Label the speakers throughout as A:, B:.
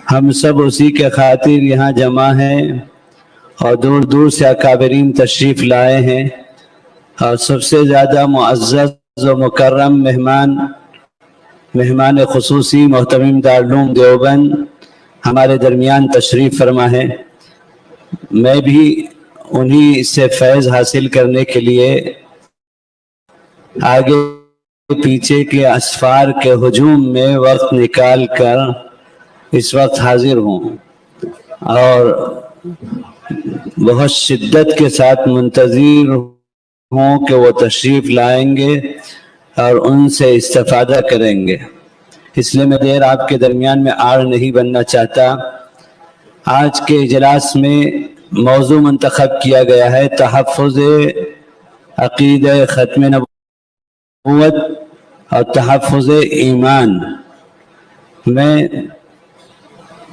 A: ہم سب اسی کے خاطر یہاں جمع ہیں اور دور دور سے اکابرین تشریف لائے ہیں، اور سب سے زیادہ معزز و مکرم مہمان خصوصی محترم دارالعلوم دیوبند ہمارے درمیان تشریف فرما ہے۔ میں بھی انہی سے فیض حاصل کرنے کے لیے آگے پیچھے کے اسفار کے ہجوم میں وقت نکال کر اس وقت حاضر ہوں، اور بہت شدت کے ساتھ منتظر ہوں کہ وہ تشریف لائیں گے اور ان سے استفادہ کریں گے۔ اس لیے میں دیر آپ کے درمیان میں آڑ نہیں بننا چاہتا۔ آج کے اجلاس میں موضوع منتخب کیا گیا ہے تحفظ عقیدہ ختم نبوت اور تحفظ ایمان۔ میں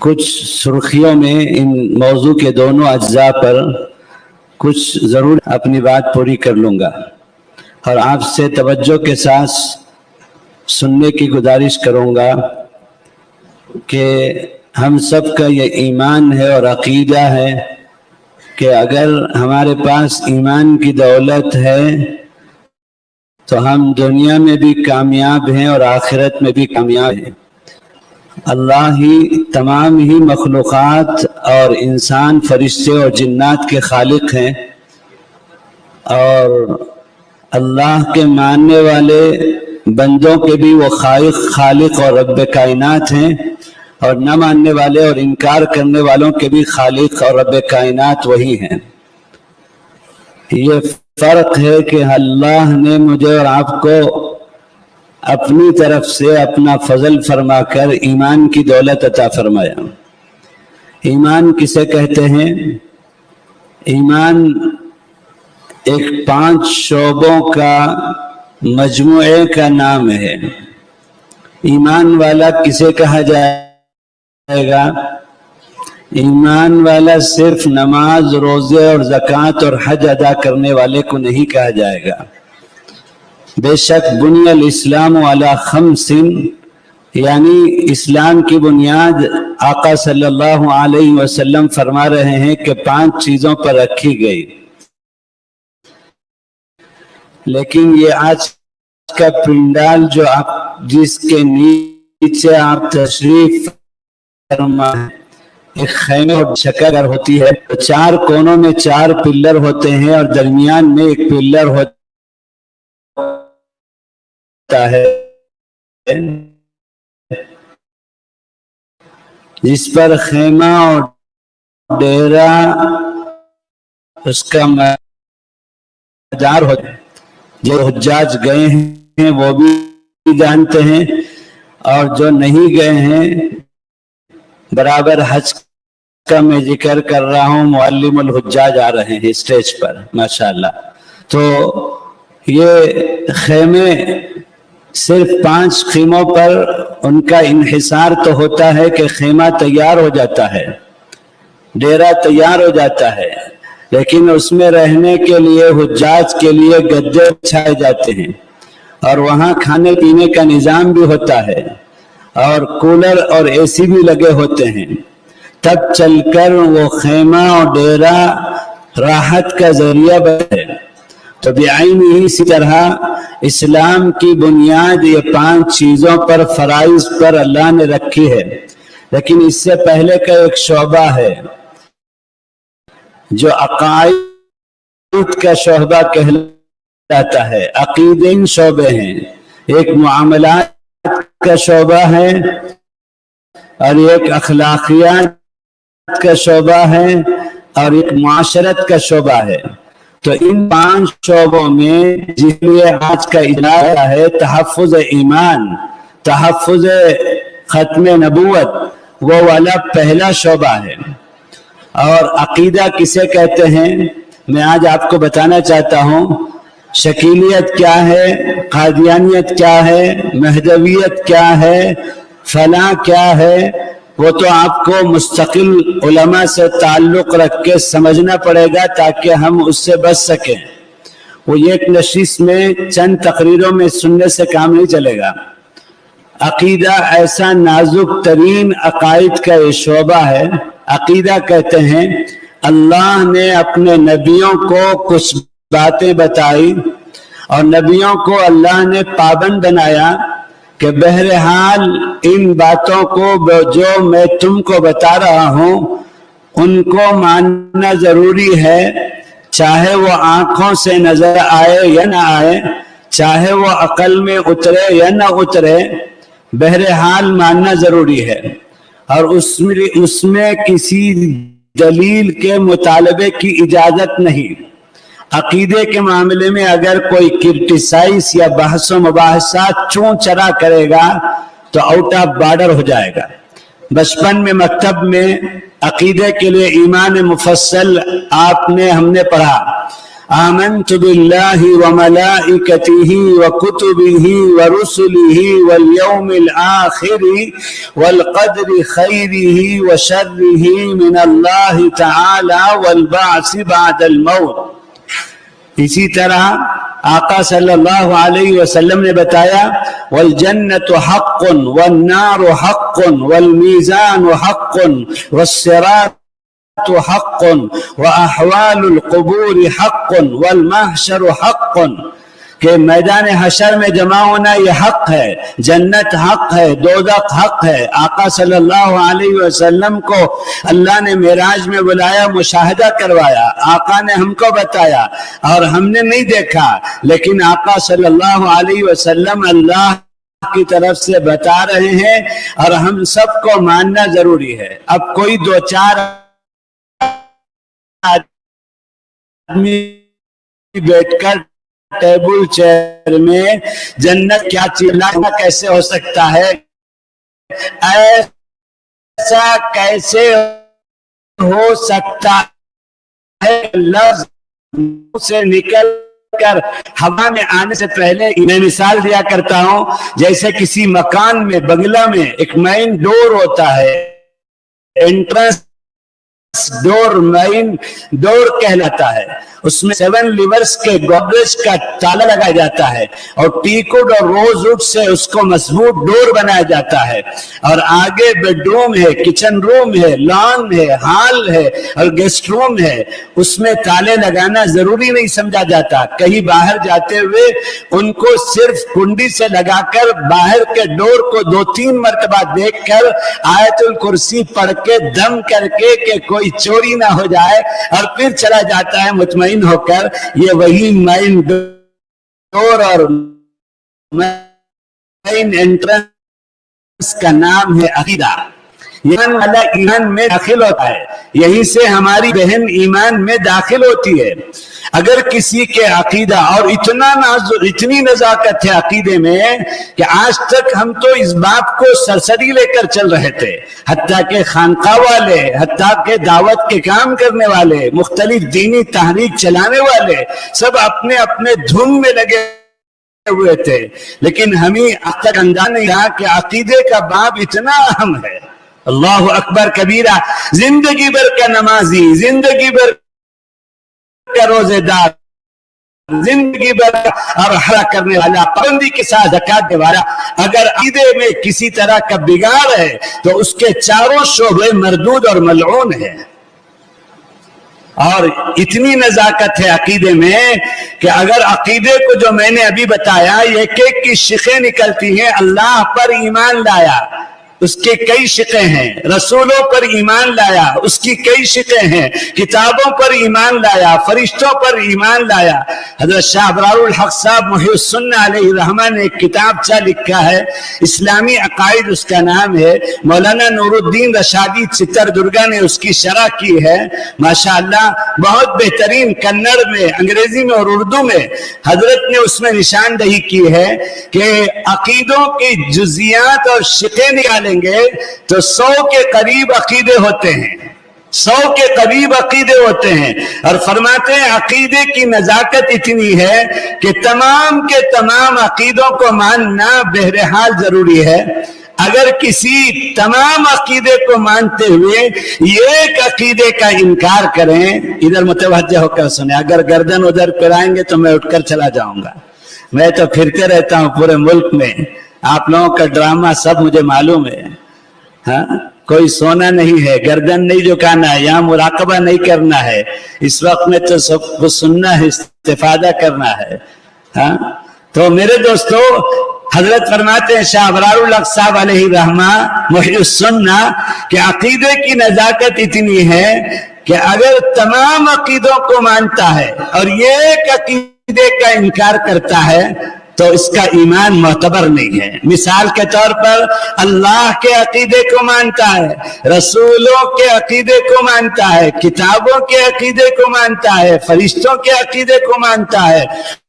A: کچھ سرخیوں میں ان موضوع کے دونوں اجزاء پر کچھ ضرور اپنی بات پوری کر لوں گا، اور آپ سے توجہ کے ساتھ سننے کی گزارش کروں گا کہ ہم سب کا یہ ایمان ہے اور عقیدہ ہے کہ اگر ہمارے پاس ایمان کی دولت ہے تو ہم دنیا میں بھی کامیاب ہیں اور آخرت میں بھی کامیاب ہیں۔ اللہ ہی تمام ہی مخلوقات اور انسان، فرشتے اور جنات کے خالق ہیں، اور اللہ کے ماننے والے بندوں کے بھی وہ خالق اور رب کائنات ہیں، اور نہ ماننے والے اور انکار کرنے والوں کے بھی خالق اور رب کائنات وہی ہیں۔ یہ فرق ہے کہ اللہ نے مجھے اور آپ کو اپنی طرف سے اپنا فضل فرما کر ایمان کی دولت عطا فرمایا۔ ایمان کسے کہتے ہیں؟ ایمان ایک 5 شعبوں کا مجموعے کا نام ہے۔ ایمان والا کسے کہا جائے گا؟ ایمان والا صرف نماز، روزے اور زکوٰۃ اور حج ادا کرنے والے کو نہیں کہا جائے گا۔ بے شک بنی الاسلام علی 5، یعنی اسلام کی بنیاد آقا صلی اللہ علیہ وسلم فرما رہے ہیں کہ 5 چیزوں پر رکھی گئی، لیکن یہ آج کا پنڈال جو آپ جس کے نیچے آپ تشریف فرما ہے، ایک خیمے اور شکل ہوتی ہے، تو 4 کونوں میں 4 پلر ہوتے ہیں اور درمیان میں ایک پلر ہوتا ہے جس پر خیمہ اور ڈیرا اس کا مدار ہوتا ہے۔ جو حجاج گئے ہیں وہ بھی جانتے ہیں، اور جو نہیں گئے ہیں برابر حج کا میں ذکر کر رہا ہوں، معلم الحجاج آ رہے ہیں اسٹیج پر ماشاءاللہ۔ تو یہ خیمے صرف 5 خیموں پر ان کا انحصار تو ہوتا ہے کہ خیمہ تیار ہو جاتا ہے، ڈیرا تیار ہو جاتا ہے، لیکن اس میں رہنے کے لیے حجاج کے لیے گدے بچھائے جاتے ہیں، اور وہاں کھانے پینے کا نظام بھی ہوتا ہے، اور کولر اور اے سی بھی لگے ہوتے ہیں، تب چل کر وہ خیمہ اور ڈیرا راحت کا ذریعہ بنے۔ تو بعین ہی اسی طرح اسلام کی بنیاد یہ 5 چیزوں پر، فرائض پر اللہ نے رکھی ہے، لیکن اس سے پہلے کا ایک شعبہ ہے جو عقائد کا شعبہ کہلاتا ہے۔ عقیدین شعبے ہیں، ایک معاملات کا شعبہ ہے، اور ایک اخلاقیات کا شعبہ ہے، اور ایک معاشرت کا شعبہ ہے۔ تو ان 5 شعبوں میں جس لیے آج کا اجلاس ہے تحفظ ایمان، تحفظ ختم نبوت، وہ والا پہلا شعبہ ہے۔ اور عقیدہ کسے کہتے ہیں میں آج آپ کو بتانا چاہتا ہوں۔ شکیلیت کیا ہے، قادیانیت کیا ہے، مہدویت کیا ہے، فلاں کیا ہے، وہ تو آپ کو مستقل علماء سے تعلق رکھ کے سمجھنا پڑے گا تاکہ ہم اس سے بچ سکیں۔ وہ ایک نشست میں چند تقریروں میں سننے سے کام نہیں چلے گا۔ عقیدہ ایسا نازک ترین عقائد کا یہ شعبہ ہے۔ عقیدہ کہتے ہیں اللہ نے اپنے نبیوں کو کچھ باتیں بتائی اور نبیوں کو اللہ نے پابند بنایا کہ بہرحال ان باتوں کو جو میں تم کو بتا رہا ہوں ان کو ماننا ضروری ہے، چاہے وہ آنکھوں سے نظر آئے یا نہ آئے، چاہے وہ عقل میں اترے یا نہ اترے، بہرحال ماننا ضروری ہے۔ اور اس میں کسی دلیل کے مطالبے کی اجازت نہیں۔ عقیدے کے معاملے میں اگر کوئی کرٹیسائز یا بحث و مباحثات چون چرا کرے گا تو آؤٹ آف بارڈر ہو جائے گا۔ بچپن میں مکتب میں عقیدے کے لیے ایمان مفصل ہم نے پڑھا، آمنت باللہ وملائکتہ وکتبہ ورسلہ والیوم الآخر والقدر خیرہ وشرہ من اللہ تعالی والبعث بعد الموت۔ اسی طرح آقا صلی اللہ علیہ وسلم نے بتایا والجنت حق والنار حق والمیزان حق والصراط حق واحوال القبور حق والمحشر حق، کہ میدان حشر میں جمع ہونا یہ حق ہے، جنت حق ہے، دوزخ حق ہے۔ آقا صلی اللہ علیہ وسلم کو اللہ نے معراج میں بلایا، مشاہدہ کروایا، آقا نے ہم کو بتایا اور ہم نے نہیں دیکھا، لیکن آقا صلی اللہ علیہ وسلم اللہ کی طرف سے بتا رہے ہیں اور ہم سب کو ماننا ضروری ہے۔ اب کوئی دو چار آدمی بیٹھ کر ٹیبل چیئر میں جنت کیا چیز کیسے ہو سکتا ہے، ایسا کیسے ہو سکتا ہے، لفظ سے نکل کر ہوا میں آنے سے پہلے میں مثال دیا کرتا ہوں، جیسے کسی مکان میں بنگلہ میں ایک مین ڈور ہوتا ہے، انٹرنس ڈور، مین ڈور کہلاتا ہے، اس میں 7 لیورز کے گودریج کا تالا لگایا جاتا ہے اور ٹیک وڈ اور روز وڈ سے اس کو مضبوط ڈور بنایا جاتا ہے، اور آگے بیڈ روم ہے، کچن روم ہے، لان ہے، ہال ہے اور گیسٹ روم ہے۔ اس میں تالے لگانا ضروری نہیں سمجھا جاتا، کہیں باہر جاتے ہوئے ان کو صرف کنڈی سے لگا کر باہر کے ڈور کو 2-3 مرتبہ دیکھ کر آیت الکرسی پڑھ کے دم کر کے کہ کوئی چوری نہ ہو جائے اور پھر چلا جاتا ہے مطمئن ہو کر۔ یہ وہی مین ڈور اور مین انٹرنس کا نام ہے عقیدہ۔ ایمان والا ایمان میں داخل ہوتا ہے، یہیں سے ہماری بہن ایمان میں داخل ہوتی ہے۔ اگر کسی کے عقیدہ اور اتنی نزاکت ہے عقیدے میں کہ آج تک ہم تو اس بات کو سرسری لے کر چل رہے تھے، حتیٰ کہ خانقاہ والے، حتیٰ کہ دعوت کے کام کرنے والے، مختلف دینی تحریک چلانے والے سب اپنے اپنے دھن میں لگے ہوئے تھے، لیکن ہمیں اب تک اندازہ نہیں رہا کہ عقیدے کا باب اتنا اہم ہے۔ اللہ اکبر کبیرہ، زندگی بھر کا نمازی، زندگی بھر کا روزے دار، زندگی بھر اور حرا کرنے والا، پابندی کے ساتھ زکات دینے والا، اگر عقیدے میں کسی طرح کا بگاڑ ہے تو اس کے چاروں شعبے مردود اور ملعون ہیں۔ اور اتنی نزاکت ہے عقیدے میں کہ اگر عقیدے کو جو میں نے ابھی بتایا یہ ایک کی شقیں نکلتی ہیں، اللہ پر ایمان لایا، اس کے کئی شقیں ہیں، رسولوں پر ایمان لایا، اس کی کئی شقیں ہیں، کتابوں پر ایمان لایا، فرشتوں پر ایمان لایا۔ حضرت شاہ ابرار الحق صاحب محی السنہ علیہ الرحمہ نے ایک کتاب لکھا ہے، اسلامی عقائد اس کا نام ہے، مولانا نور الدین رشادی چتر درگا نے اس کی شرح کی ہے، ماشاءاللہ بہت بہترین، کنڑ میں، انگریزی میں اور اردو میں حضرت نے اس میں نشاندہی کی ہے کہ عقیدوں کی جزیات اور شقیں نکالیں گے تو 100 کے قریب عقیدے ہوتے ہیں، 100 کے قریب عقیدے ہوتے ہیں، اور فرماتے ہیں عقیدے کی نزاکت اتنی ہے کہ تمام کے تمام عقیدوں کو ماننا بہرحال ضروری ہے۔ اگر کسی تمام عقیدے کو مانتے ہوئے ایک عقیدے کا انکار کریں، ادھر متوجہ ہو کر سنیں، اگر گردن ادھر پھرائیں گے تو میں اٹھ کر چلا جاؤں گا، میں تو پھرتے رہتا ہوں پورے ملک میں، آپ لوگوں کا ڈرامہ سب مجھے معلوم ہے، ہاں کوئی سونا نہیں ہے، گردن نہیں جھکانا ہے، یہاں مراقبہ نہیں کرنا ہے، اس وقت میں تو سب کو سننا ہے، استفادہ کرنا ہے، ہاں تو میرے دوستو حضرت فرماتے ہیں شاہ ابرار الحق صاحب علیہ رحمہ محی السنہ کہ عقیدے کی نزاکت اتنی ہے کہ اگر تمام عقیدوں کو مانتا ہے اور ایک عقیدے کا انکار کرتا ہے تو اس کا ایمان معتبر نہیں ہے۔ مثال کے طور پر اللہ کے عقیدے کو مانتا ہے، رسولوں کے عقیدے کو مانتا ہے، کتابوں کے عقیدے کو مانتا ہے، فرشتوں کے عقیدے کو مانتا ہے،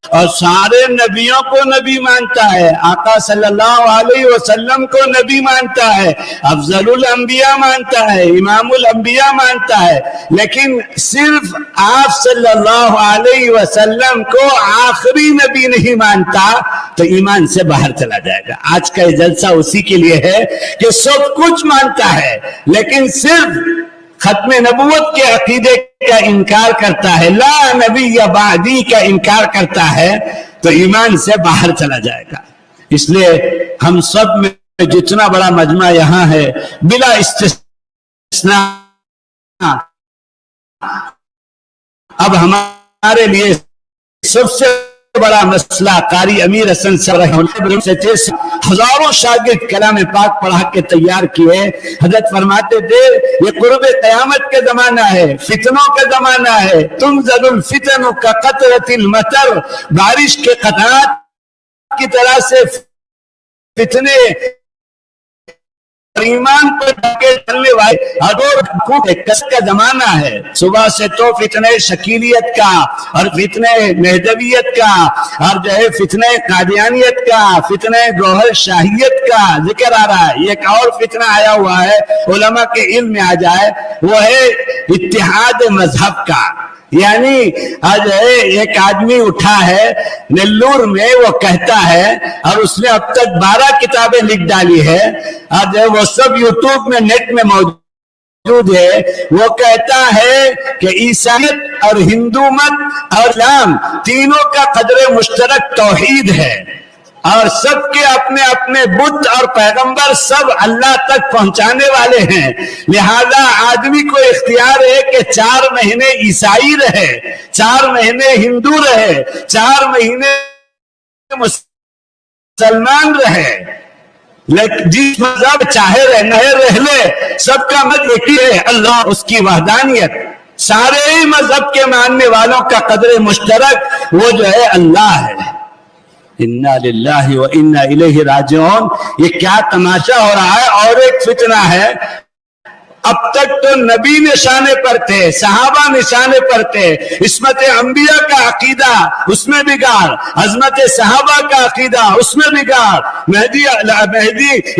A: اور سارے نبیوں کو نبی مانتا ہے، آقا صلی اللہ علیہ وسلم کو نبی مانتا ہے، افضل الانبیاء مانتا ہے، امام الانبیاء مانتا ہے، لیکن صرف آپ صلی اللہ علیہ وسلم کو آخری نبی نہیں مانتا تو ایمان سے باہر چلا جائے گا۔ آج کا یہ جلسہ اسی کے لیے ہے کہ سب کچھ مانتا ہے لیکن صرف ختم نبوت کے عقیدے کا انکار کرتا ہے، لا نبی یا بعدی کا انکار کرتا ہے تو ایمان سے باہر چلا جائے گا۔ اس لیے ہم سب میں جتنا بڑا مجمع یہاں ہے بلا استثناء اب ہمارے لیے سب سے بڑا مسئلہ قاری امیر حسن صاحب سے ہزاروں شاگرد کلام پاک پڑھا کے تیار کیے، حضرت فرماتے تھے یہ قرب قیامت کا زمانہ ہے، فتنوں کا زمانہ ہے، تنزل الفتن کا قطرۃ المطر، بارش کے قطرات کی طرح سے فتنے ایمان کو ڈھکے چلنے والے کس کا زمانہ ہے۔ صبح سے تو فتنے شکیلیت کا اور فتنے مہدویت کا اور جو ہے فتنے قادیانیت کا، فتنے گوہر شاہیت کا ذکر آ رہا ہے۔ ایک اور فتنہ آیا ہوا ہے علماء کے علم میں آ جائے، وہ ہے اتحاد مذہب کا، یعنی آج ایک آدمی اٹھا ہے نیلور میں، وہ کہتا ہے اور اس نے اب تک 12 کتابیں لکھ ڈالی ہے، آج وہ سب یوٹیوب میں نیٹ میں موجود ہے، وہ کہتا ہے کہ عیسائیت اور ہندو مت اور اسلام تینوں کا قدر مشترک توحید ہے، اور سب کے اپنے اپنے بت اور پیغمبر سب اللہ تک پہنچانے والے ہیں، لہذا آدمی کو اختیار ہے کہ 4 مہینے عیسائی رہے، 4 مہینے ہندو رہے، 4 مہینے مسلمان رہے، لیکن جس مذہب چاہے رہ لے، سب کا مت ایک ہی ہے، اللہ، اس کی وحدانیت، سارے مذہب کے ماننے والوں کا قدر مشترک وہ جو ہے اللہ ہے۔ انا للہ و انا الیہ راجعون۔ یہ کیا تماشا ہو رہا ہے؟ اور ایک فتنہ ہے، اب تک تو نبی نشانے پر تھے، صحابہ نشانے پر تھے، عصمت انبیاء کا عقیدہ اس میں بگاڑ، عظمت صحابہ کا عقیدہ اس میں بگاڑ،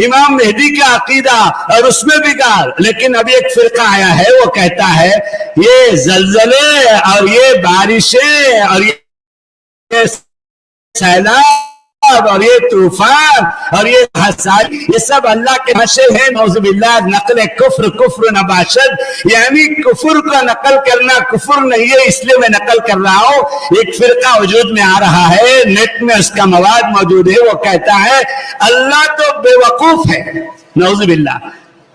A: امام مہدی کا عقیدہ اور اس میں بگاڑ، لیکن اب ایک فرقہ آیا ہے وہ کہتا ہے یہ زلزلے اور یہ بارشیں اور یہ سیلاب اور یہ طوفان اور یہ حساد، یہ سب اللہ کے نشے ہیں، نعوذ باللہ، نقل کفر نباشد، یعنی کفر کا نقل کرنا کفر نہیں ہے، اس لیے میں نقل کر رہا ہوں۔ ایک فرقہ وجود میں آ رہا ہے، نیٹ میں اس کا مواد موجود ہے، وہ کہتا ہے اللہ تو بے وقوف ہے، نعوذ باللہ،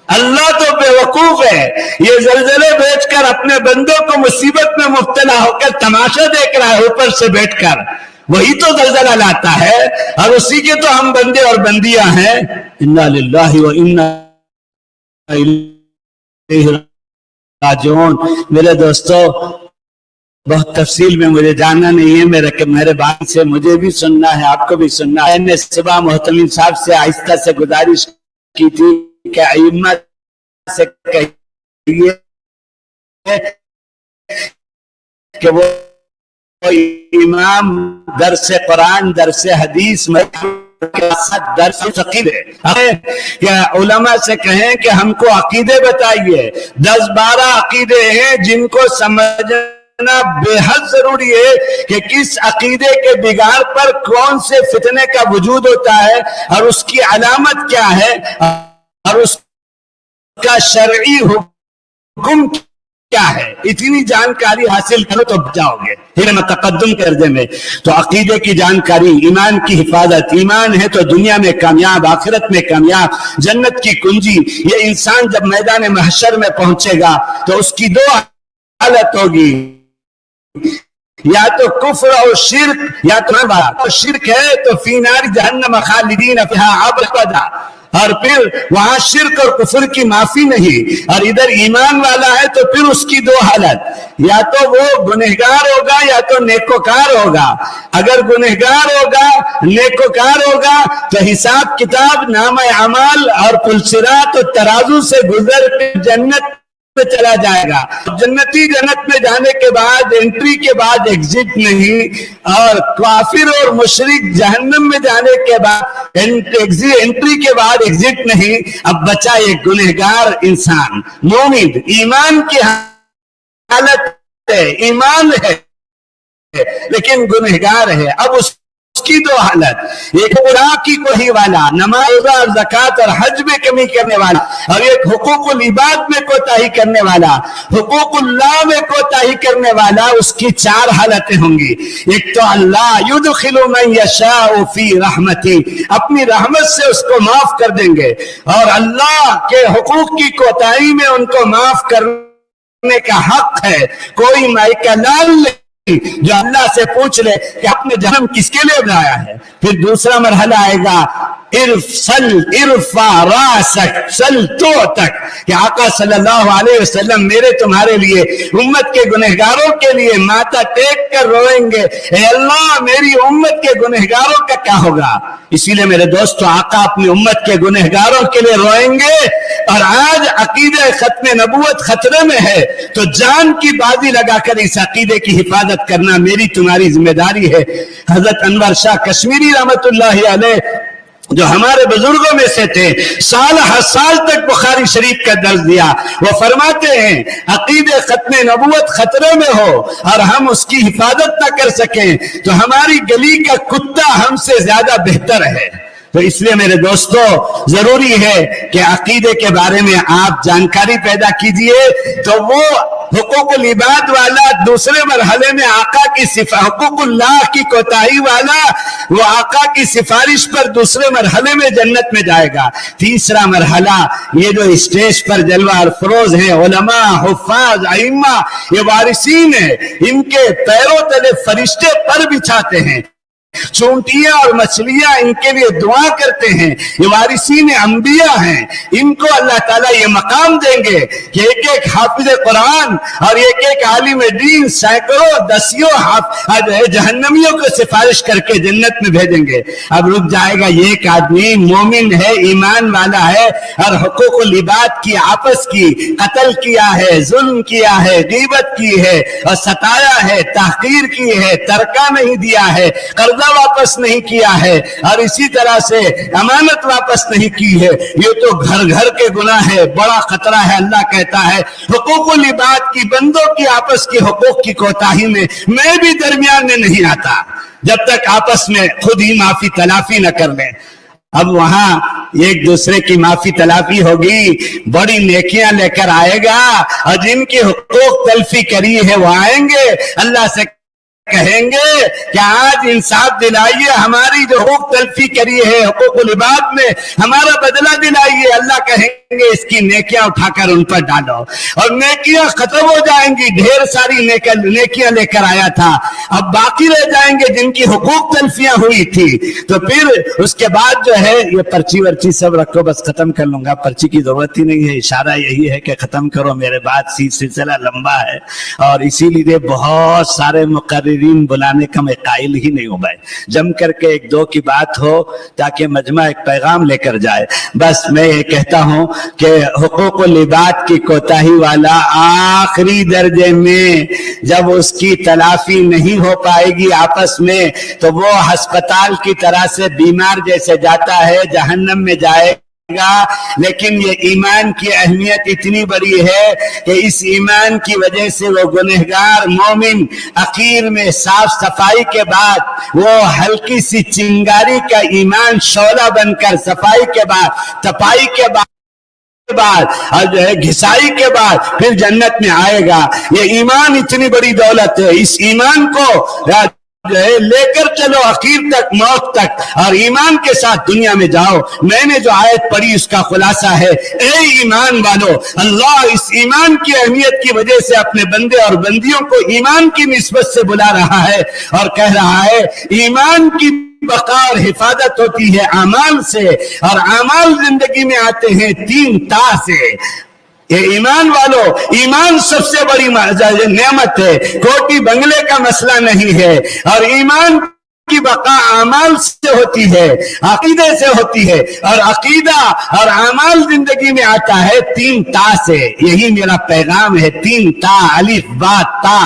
A: اللہ تو بے وقوف ہے، یہ زلزلے بیچ کر اپنے بندوں کو مصیبت میں مبتلا ہو کر تماشا دیکھ رہا ہے اوپر سے بیٹھ کر، وہی تو زلزلہ لاتا ہے اور اسی کے تو ہم بندے اور بندیاں ہیں۔ انا للہ و انا الیہ راجعون۔ میرے دوستو بہت تفصیل میں مجھے جاننا نہیں ہے، میرے بات سے مجھے بھی سننا ہے، آپ کو بھی سننا ہے۔ میں نے صبح محتمین صاحب سے آہستہ سے گزارش کی تھی کہ ائمہ سے کہیے کہ وہ امام درس قرآن، درس حدیث، درس عقیدے، کیا علماء سے کہیں کہ ہم کو عقیدے بتائیے، 10-12 عقیدے ہیں جن کو سمجھنا بے حد ضروری ہے کہ کس عقیدے کے بگاڑ پر کون سے فتنے کا وجود ہوتا ہے اور اس کی علامت کیا ہے اور اس کا شرعی حکم کیا ہے، اتنی جانکاری حاصل کرو تو جاؤ گے علم تقدم کے عرضے میں۔ تو عقیدے کی جانکاری، ایمان کی حفاظت، ایمان ہے تو دنیا میں کامیاب، آخرت میں کامیاب، جنت کی کنجی۔ یہ انسان جب میدان محشر میں پہنچے گا تو اس کی دو حالت ہوگی، یا تو کفر اور شرک، یا تو شرک ہے تو فی نار جہنم خالدین فیہا ابدا، اور پھر وہاں شرک اور کفر کی معافی نہیں، اور ادھر ایمان والا ہے تو پھر اس کی دو حالت، یا تو وہ گنہگار ہوگا یا تو نیکوکار ہوگا۔ اگر گنہگار ہوگا، نیکوکار ہوگا تو حساب کتاب، نامہ اعمال اور پلصراط اور ترازو سے گزر کے جنت میں چلا جائے گا۔ جنتی جنت میں جانے کے بعد، انٹری کے بعد ایگزٹ نہیں، اور کافر اور مشرک جہنم میں جانے کے بعد انٹری کے بعد ایگزٹ نہیں۔ اب بچا ایک گنہگار انسان، مومن، ایمان کی حالت ہے، ایمان ہے لیکن گنہگار ہے۔ اب اس کی دو حالت، ایک قرآن کی کوئی والا، نماز روزہ اور زکوٰۃ اور حج میں کمی کرنے والا، اور ایک حقوق العباد میں کوتاہی کرنے والا، حقوق اللہ میں کوتاہی کرنے والا۔ اس کی چار حالتیں ہوں گی۔ ایک تو اللہ یدخل من یشاء فی رحمتی، اپنی رحمت سے اس کو معاف کر دیں گے، اور اللہ کے حقوق کی کوتاہی میں ان کو معاف کرنے کا حق ہے۔ کوئی مائکہ لال نہیں جو اللہ سے پوچھ لے کہ آپ نے جہنم کس کے لیے بنایا ہے۔ پھر دوسرا مرحلہ آئے گا، ارفع راسک سل تو تک، کہ آقا صلی اللہ علیہ وسلم میرے تمہارے لیے، امت کے گنہگاروں کے لیے ماتھا ٹیک کر روئیں گے، اے اللہ میری امت کے گنہگاروں کا کیا ہوگا۔ اسی لیے میرے دوستو، آقا اپنی امت کے گنہگاروں کے لیے روئیں گے۔ اور آج عقیدہ ختم نبوت خطرے میں ہے تو جان کی بازی لگا کر اس عقیدے کی حفاظت کرنا میری تمہاری ذمہ داری ہے۔ حضرت انور شاہ کشمیری رحمت اللہ علیہ جو ہمارے بزرگوں میں سے تھے، سال ہر سال تک بخاری شریف کا درس دیا۔ وہ فرماتے ہیں عقید ختم نبوت خطرے میں ہو اور ہم اس کی حفاظت نہ کر سکیں تو ہماری گلی کا کتا ہم سے زیادہ بہتر ہے۔ تو اس لیے میرے دوستو، ضروری ہے کہ عقیدے کے بارے میں آپ جانکاری پیدا کیجئے۔ تو وہ حقوق العباد والا دوسرے مرحلے میں آقا کی حقوق اللہ کی کوتاہی والا، وہ آقا کی سفارش پر دوسرے مرحلے میں جنت میں جائے گا۔ تیسرا مرحلہ، یہ جو اسٹیج پر جلوہ افروز ہیں، علماء، حفاظ، ائمہ، یہ وارثین ہیں، ان کے پیروں تلے فرشتے پر بچھاتے ہیں، چونٹیاں اور مچھلیاں ان کے لیے دعا کرتے ہیں، یہ وارثین انبیاء ہیں۔ ان کو اللہ تعالیٰ یہ مقام دیں گے کہ ایک ایک حافظ قرآن اور ایک ایک عالم دین سینکڑوں دسیوں جہنمیوں کو سفارش کر کے جنت میں بھیجیں گے۔ اب رک جائے گا، یہ ایک آدمی مومن ہے، ایمان والا ہے، اور حقوق العباد کی آپس کی قتل کیا ہے، ظلم کیا ہے، غیبت کی ہے اور ستایا ہے، تحقیر کی ہے، ترکہ نہیں دیا ہے، قرض واپس نہیں کیا ہے، اور اسی طرح سے امانت واپس نہیں کی ہے، یہ تو گھر گھر کے گناہ ہے، بڑا خطرہ ہے۔ اللہ کہتا ہے حقوق العباد کی، بندوں کی آپس کے حقوق کی کوتاہی میں بھی درمیان میں نہیں آتا جب تک آپس میں خود ہی معافی تلافی نہ کر لیں۔ اب وہاں ایک دوسرے کی معافی تلافی ہوگی، بڑی نیکیاں لے کر آئے گا، اور جن کی حقوق تلفی کری ہے وہ آئیں گے، اللہ سے کہیں گے کہ آج انصاف دلائیے، ہماری جو حقوق تلفی کری ہے حقوق العباد میں ہمارا بدلہ دلائیے۔ اللہ کہیں گے اس کی نیکیاں اٹھا کر ان پر ڈالو، اور نیکیاں ختم ہو جائیں گی، ڈھیر ساری نیکیاں لے کر آیا تھا، اب باقی رہ جائیں گے جن کی حقوق تلفیاں ہوئی تھی۔ تو پھر اس کے بعد جو ہے یہ پرچی ورچی سب رکھو، بس ختم کر لوں گا، پرچی کی ضرورت ہی نہیں ہے، اشارہ یہی ہے کہ ختم کرو، میرے بعد سلسلہ لمبا ہے، اور اسی لیے بہت سارے مقررین بلانے کا میں قائل ہی نہیں ہوں بھائی، جم کر کے ایک دو کی بات ہو تاکہ مجمع ایک پیغام لے کر جائے۔ بس میں یہ کہتا ہوں کہ حقوق العباد کی کوتاہی والا آخری درجے میں جب اس کی تلافی نہیں ہو پائے گی آپس میں، تو وہ ہسپتال کی طرح سے بیمار جیسے جاتا ہے، جہنم میں جائے لیکن یہ ایمان کی اہمیت اتنی بڑی ہے کہ اس ایمان کی وجہ سے وہ گنہگار مومن اخیر میں صاف صفائی کے بعد وہ ہلکی سی چنگاری کا ایمان شعلہ بن کر صفائی کے بعد تپائی کے بعد اور جو ہے گھسائی کے بعد پھر جنت میں آئے گا۔ یہ ایمان اتنی بڑی دولت ہے، اس ایمان کو جو ہے لے کر چلو اخیر تک، موت تک، اور ایمان کے ساتھ دنیا میں جاؤ۔ میں نے جو آیت پڑھی اس کا خلاصہ ہے، اے ایمان والو، اللہ اس ایمان کی اہمیت کی وجہ سے اپنے بندے اور بندیوں کو ایمان کی نسبت سے بلا رہا ہے اور کہہ رہا ہے ایمان کی بقا اور حفاظت ہوتی ہے اعمال سے، اور اعمال زندگی میں آتے ہیں 3 تا سے۔ یہ ایمان والو، ایمان سب سے بڑی نعمت ہے، کوٹی بنگلے کا مسئلہ نہیں ہے، اور ایمان کی بقا اعمال سے ہوتی ہے، عقیدے سے ہوتی ہے، اور عقیدہ اور اعمال زندگی میں آتا ہے 3 تا سے۔ یہی میرا پیغام ہے، 3 تا، الف با تا۔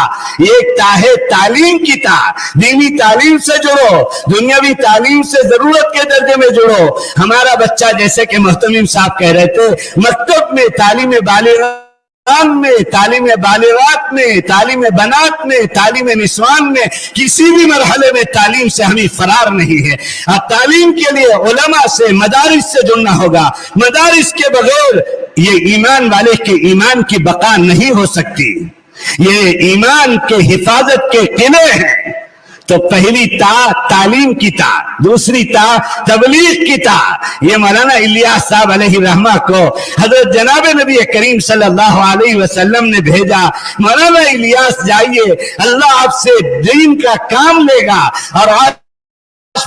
A: ایک تا ہے تعلیم کی تا، دینی تعلیم سے جڑو، دنیاوی تعلیم سے ضرورت کے درجے میں جڑو۔ ہمارا بچہ جیسے کہ محتمم صاحب کہہ رہے تھے، مکتب میں تعلیم بالغان میں، تعلیم بالغات میں، تعلیم بنات میں، تعلیم نسوان میں، کسی بھی مرحلے میں تعلیم سے ہمیں فرار نہیں ہے۔ اور تعلیم کے لیے علماء سے، مدارس سے جڑنا ہوگا۔ مدارس کے بغیر یہ ایمان والے کے ایمان کی بقا نہیں ہو سکتی۔ یہ ایمان کے حفاظت کے قلعے ہیں۔ تو پہلی تا تعلیم کی تا، دوسری تا تبلیغ کی تا۔ یہ مولانا الیاس صاحب علیہ رحمہ کو حضرت جناب نبی کریم صلی اللہ علیہ وسلم نے بھیجا، مولانا الیاس جائیے، اللہ آپ سے دین کا کام لے گا۔ اور آج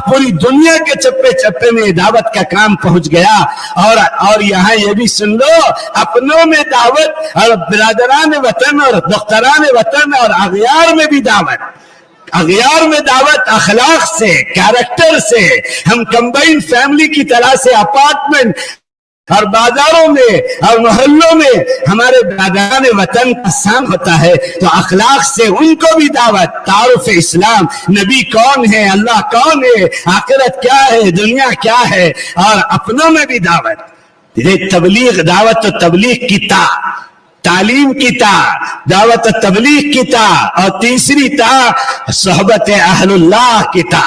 A: پوری دنیا کے چپے چپے میں دعوت کا کام پہنچ گیا۔ اور یہاں یہ بھی سن لو، اپنوں میں دعوت، اور برادران وطن اور دختران وطن اور اغیار میں بھی دعوت۔ اغیار میں دعوت اخلاق سے، کیریکٹر سے۔ ہم کمبائن فیملی کی طرح سے اپارٹمنٹ اور بازاروں میں اور محلوں میں ہمارے برادران وطن کا سام ہوتا ہے، تو اخلاق سے ان کو بھی دعوت، تعارف اسلام، نبی کون ہے، اللہ کون ہے، آخرت کیا ہے، دنیا کیا ہے، اور اپنوں میں بھی دعوت۔ یہ تبلیغ، دعوت و تبلیغ کی تا، تعلیم کی تا، دعوت و تبلیغ کی تا، اور تیسری تا صحبت اہل اللہ کی تا،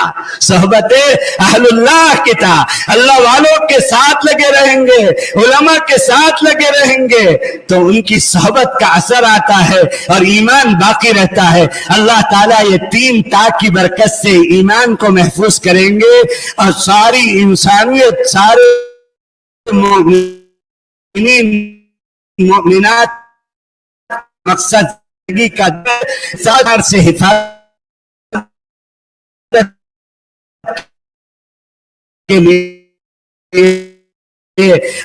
A: صحبت اہل اللہ کی تا۔ اللہ والوں کے ساتھ لگے رہیں گے، علماء کے ساتھ لگے رہیں گے تو ان کی صحبت کا اثر آتا ہے اور ایمان باقی رہتا ہے۔ اللہ تعالیٰ یہ 3 تا کی برکت سے ایمان کو محفوظ کریں گے، اور ساری انسانیت، سارے مومنات مقصد کا سادر سے حفاظت کے لیے،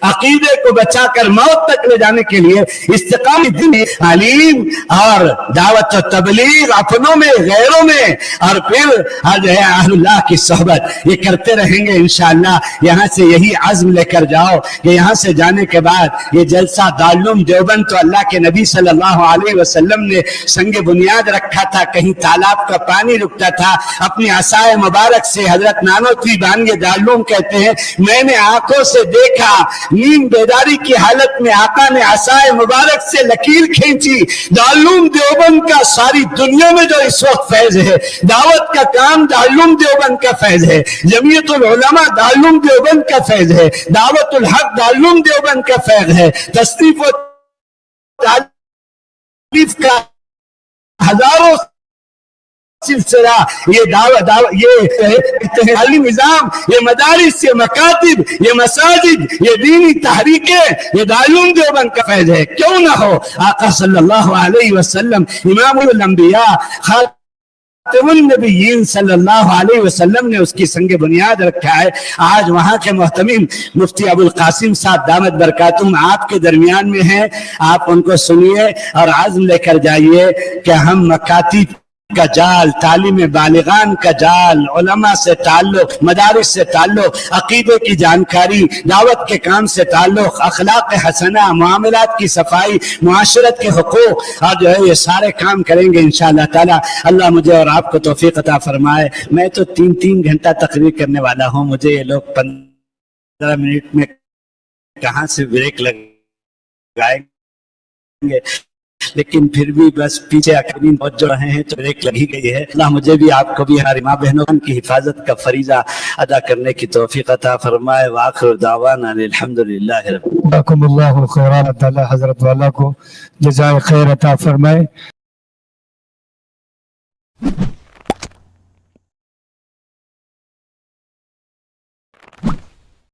A: عقیدے کو بچا کر موت تک لے جانے کے لیے استقامت دین، تعلیم اور دعوت و تبلیغ اپنوں میں، غیروں میں، اور پھر جو ہے اہل اللہ کی صحبت، یہ کرتے رہیں گے انشاءاللہ۔ یہاں سے یہی عزم لے کر جاؤ کہ یہاں سے جانے کے بعد یہ جلسہ دارالعلوم دیوبند تو اللہ کے نبی صلی اللہ علیہ وسلم نے سنگ بنیاد رکھا تھا، کہیں تالاب کا پانی رکتا تھا، اپنی عصائے مبارک سے حضرت نانوتوی بانگے دارالعلوم کہتے ہیں، میں نے آنکھوں سے دیکھا نیند بیداری کی حالت میں آقا نے عصائے مبارک سے لکیر کھینچی۔ دارالعلوم دیوبند کا ساری دنیا میں جو اس وقت فیض ہے، دعوت کا کام دارالعلوم دیوبند کا فیض ہے، جمعیت العلماء دارالعلوم دیوبند کا فیض ہے، دعوت الحق دارالعلوم دیوبند کا فیض ہے، تصنیف و تعلیف کا ہزاروں سلسلہ، یہ یہ تعلیمی نظام، یہ مدارس، یہ مکاتب، یہ مساجد، یہ دینی تحریکیں، یہ دارالعلوم دیوبند کا فیض ہے۔ کیوں نہ ہو؟ آقا صلی اللہ علیہ وسلم، امام الانبیاء، خاتم النبیین صلی اللہ علیہ وسلم نے اس کی سنگ بنیاد رکھا ہے۔ آج وہاں کے محتمم مفتی ابو القاسم صاحب دامت برکاتہم آپ کے درمیان میں ہیں، آپ ان کو سنیے اور عزم لے کر جائیے کہ ہم مکاتب کا جال، تعلیم بالغان کا جال، علماء سے تعلق، مدارس سے تعلق، عقیدے کی جانکاری، دعوت کے کام سے تعلق، اخلاق حسنہ، معاملات کی صفائی، معاشرت کے حقوق، اور جو ہے یہ سارے کام کریں گے انشاءاللہ تعالی۔ اللہ مجھے اور آپ کو توفیق عطا فرمائے۔ میں تو 3 گھنٹہ تقریر کرنے والا ہوں، مجھے یہ لوگ 15 منٹ میں کہاں سے بریک لگائیں گے، لیکن پھر بھی بس پیچھے اکرین پہنچ جو رہے ہیں تو بریک لگی گئی ہے. اللہ مجھے بھی آپ کو بھی ہماری ماں بہنوں کی حفاظت کا فریضہ ادا کرنے کی توفیق عطا فرمائے. وآخر دعوانا الحمدللہ رب
B: جزاکم اللہ خیران. تعالی حضرت والا کو جزائے خیر عطا فرمائے.